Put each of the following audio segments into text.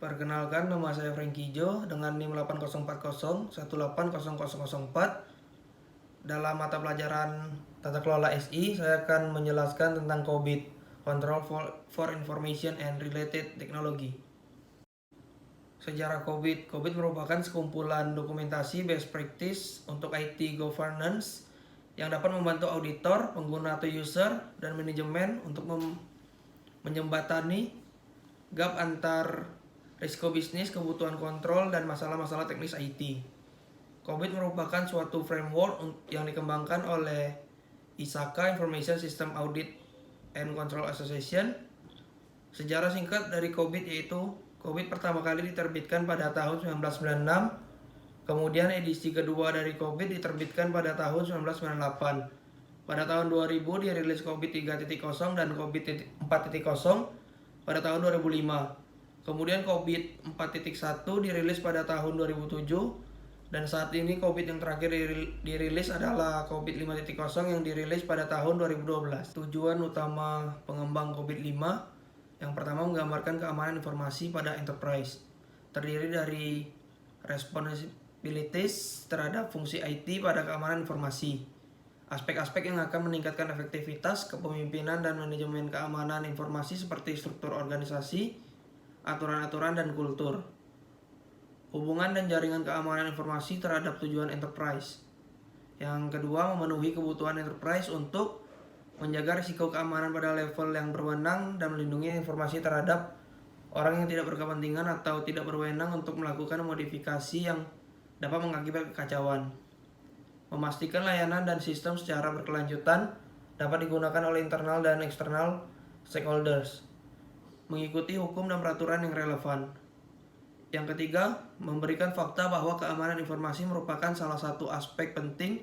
Perkenalkan, nama saya Franky Jo dengan NIM 80401800004. Dalam mata pelajaran Tata Kelola SI, saya akan menjelaskan tentang COVID, Control for Information and Related Technology. Sejarah COVID. COVID merupakan sekumpulan dokumentasi best practice untuk IT governance yang dapat membantu auditor, pengguna atau user, dan manajemen untuk menjembatani gap antar risiko bisnis, kebutuhan kontrol, dan masalah-masalah teknis IT. COVID merupakan suatu framework yang dikembangkan oleh ISACA, Information System Audit and Control Association. Sejarah singkat dari COVID yaitu COVID pertama kali diterbitkan pada tahun 1996, kemudian edisi kedua dari COVID diterbitkan pada tahun 1998. Pada tahun 2000 dirilis COVID 3.0 dan COVID 4.0 pada tahun 2005. Kemudian COVID 4.1 dirilis pada tahun 2007, dan saat ini COVID yang terakhir dirilis adalah COVID 5.0 yang dirilis pada tahun 2012. Tujuan utama pengembang COVID 5, yang pertama menggambarkan keamanan informasi pada enterprise. Terdiri dari responsibilities terhadap fungsi IT pada keamanan informasi. Aspek-aspek yang akan meningkatkan efektivitas, kepemimpinan, dan manajemen keamanan informasi seperti struktur organisasi, aturan-aturan, dan kultur. Hubungan dan jaringan keamanan informasi terhadap tujuan enterprise. Yang kedua, memenuhi kebutuhan enterprise untuk menjaga risiko keamanan pada level yang berwenang dan melindungi informasi terhadap orang yang tidak berkepentingan atau tidak berwenang untuk melakukan modifikasi yang dapat mengakibatkan kekacauan. Memastikan layanan dan sistem secara berkelanjutan dapat digunakan oleh internal dan eksternal stakeholders. Mengikuti hukum dan peraturan yang relevan. Yang ketiga, memberikan fakta bahwa keamanan informasi merupakan salah satu aspek penting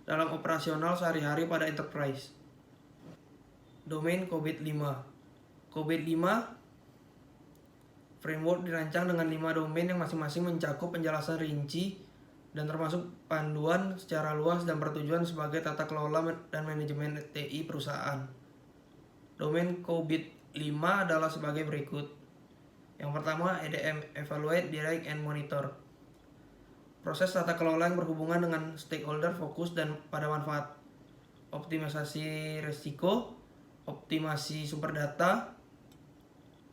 dalam operasional sehari-hari pada enterprise. Domain COVID-5. COVID-5 framework dirancang dengan 5 domain yang masing-masing mencakup penjelasan rinci dan termasuk panduan secara luas dan bertujuan sebagai tata kelola dan manajemen TI perusahaan. Domain COVID-5 adalah sebagai berikut. Yang pertama, EDM, Evaluate, Direct, and Monitor. Proses tata kelola yang berhubungan dengan stakeholder fokus dan pada manfaat. Optimasi risiko, optimasi sumber data,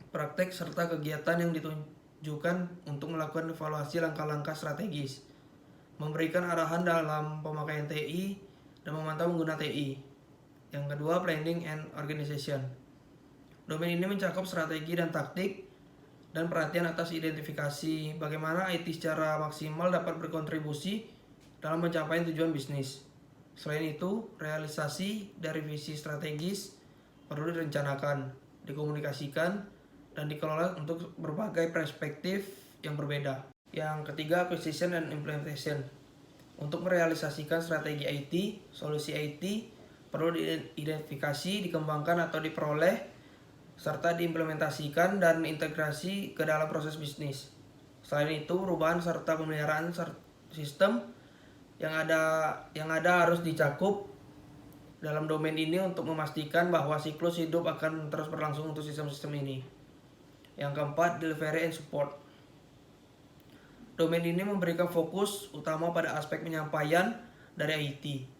praktek serta kegiatan yang ditujukan untuk melakukan evaluasi langkah-langkah strategis. Memberikan arahan dalam pemakaian TI dan memantau pengguna TI. Yang kedua, Planning and Organization. Domain ini mencakup strategi dan taktik dan perhatian atas identifikasi bagaimana IT secara maksimal dapat berkontribusi dalam mencapai tujuan bisnis. Selain itu, realisasi dari visi strategis perlu direncanakan, dikomunikasikan, dan dikelola untuk berbagai perspektif yang berbeda. Yang ketiga, Acquisition and Implementation. Untuk merealisasikan strategi IT, solusi IT perlu diidentifikasi, dikembangkan atau diperoleh, serta diimplementasikan dan integrasi ke dalam proses bisnis. Selain itu, perubahan serta pemeliharaan sistem yang ada harus dicakup dalam domain ini untuk memastikan bahwa siklus hidup akan terus berlangsung untuk sistem-sistem ini. Yang keempat, Delivery and Support. Domain ini memberikan fokus utama pada aspek penyampaian dari IT.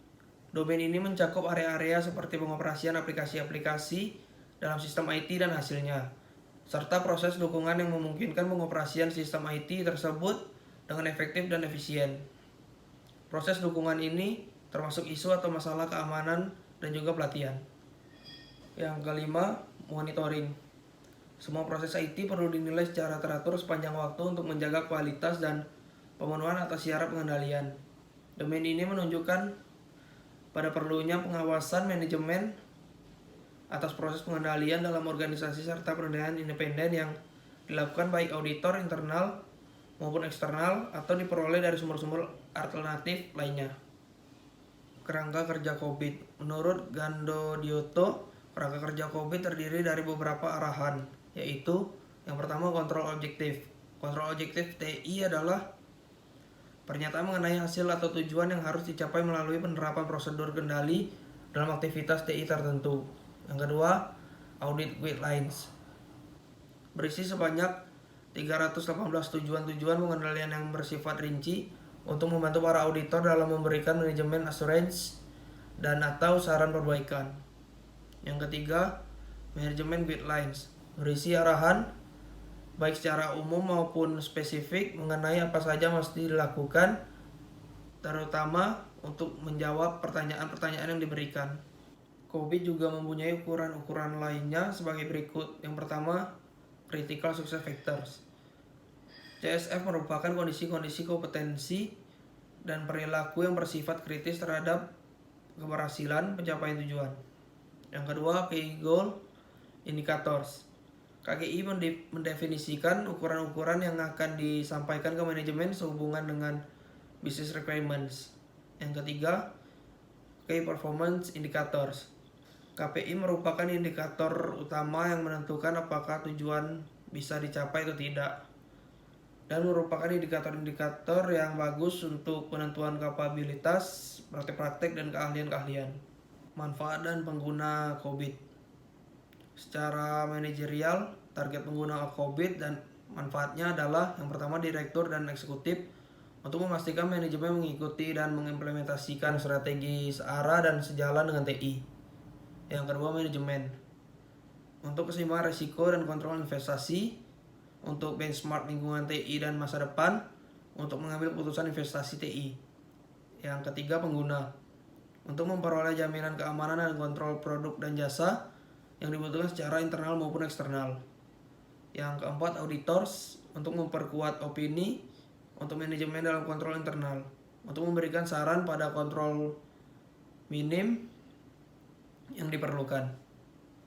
Domain ini mencakup area-area seperti pengoperasian aplikasi-aplikasi dalam sistem IT dan hasilnya, serta proses dukungan yang memungkinkan pengoperasian sistem IT tersebut dengan efektif dan efisien. Proses dukungan ini termasuk isu atau masalah keamanan dan juga pelatihan. Yang kelima, monitoring. Semua proses IT perlu dinilai secara teratur sepanjang waktu untuk menjaga kualitas dan pemenuhan atas syarat pengendalian. Domain ini menunjukkan pada perlunya pengawasan manajemen atas proses pengendalian dalam organisasi serta penilaian independen yang dilakukan baik auditor internal maupun eksternal atau diperoleh dari sumber-sumber alternatif lainnya. Kerangka kerja COVID. Menurut Gando Dioto, kerangka kerja COVID terdiri dari beberapa arahan, yaitu yang pertama, kontrol objektif. Kontrol objektif TI adalah pernyataan mengenai hasil atau tujuan yang harus dicapai melalui penerapan prosedur kendali dalam aktivitas TI tertentu. Yang kedua, audit guidelines. Berisi sebanyak 318 tujuan-tujuan pengendalian yang bersifat rinci untuk membantu para auditor dalam memberikan manajemen assurance dan atau saran perbaikan. Yang ketiga, manajemen guidelines, berisi arahan baik secara umum maupun spesifik mengenai apa saja mesti dilakukan, terutama untuk menjawab pertanyaan-pertanyaan yang diberikan. COVID juga mempunyai ukuran-ukuran lainnya sebagai berikut. Yang pertama, Critical Success Factors. CSF merupakan kondisi-kondisi kompetensi dan perilaku yang bersifat kritis terhadap keberhasilan pencapaian tujuan. Yang kedua, Key Goal Indicators. KGI mendefinisikan ukuran-ukuran yang akan disampaikan ke manajemen sehubungan dengan business requirements. Yang ketiga, Key Performance Indicators. KPI merupakan indikator utama yang menentukan apakah tujuan bisa dicapai atau tidak, dan merupakan indikator-indikator yang bagus untuk penentuan kapabilitas, praktek-praktek, dan keahlian-keahlian. Manfaat dan pengguna COVID. Secara manajerial, target pengguna COVID dan manfaatnya adalah yang pertama direktur dan eksekutif untuk memastikan manajemen mengikuti dan mengimplementasikan strategi searah dan sejalan dengan TI. Yang kedua, manajemen untuk keseimbangan risiko dan kontrol investasi, untuk benchmark lingkungan TI dan masa depan, untuk mengambil keputusan investasi TI. Yang ketiga, pengguna untuk memperoleh jaminan keamanan dan kontrol produk dan jasa yang dibutuhkan secara internal maupun eksternal. Yang keempat, auditors untuk memperkuat opini untuk manajemen dalam kontrol internal, untuk memberikan saran pada kontrol minim yang diperlukan.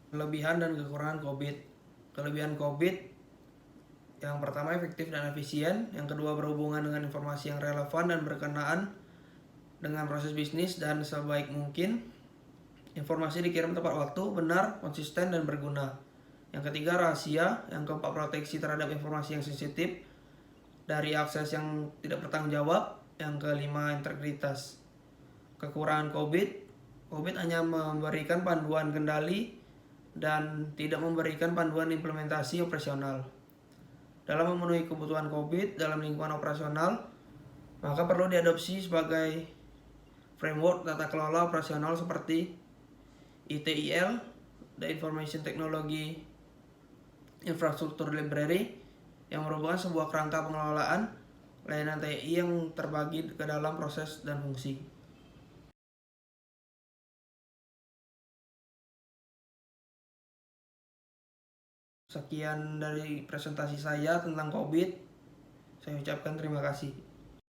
Kelebihan dan kekurangan COVID. Kelebihan COVID, yang pertama efektif dan efisien, yang kedua berhubungan dengan informasi yang relevan dan berkenaan dengan proses bisnis dan sebaik mungkin. Informasi dikirim tepat waktu, benar, konsisten, dan berguna. Yang ketiga rahasia, yang keempat proteksi terhadap informasi yang sensitif dari akses yang tidak bertanggung jawab, yang kelima integritas. Kekurangan COVID hanya memberikan panduan kendali dan tidak memberikan panduan implementasi operasional. Dalam memenuhi kebutuhan COVID dalam lingkungan operasional, maka perlu diadopsi sebagai framework tata kelola operasional seperti ITIL, The Information Technology Infrastructure Library, yang merupakan sebuah kerangka pengelolaan layanan TI yang terbagi ke dalam proses dan fungsi. Sekian dari presentasi saya tentang COVID. Saya ucapkan terima kasih.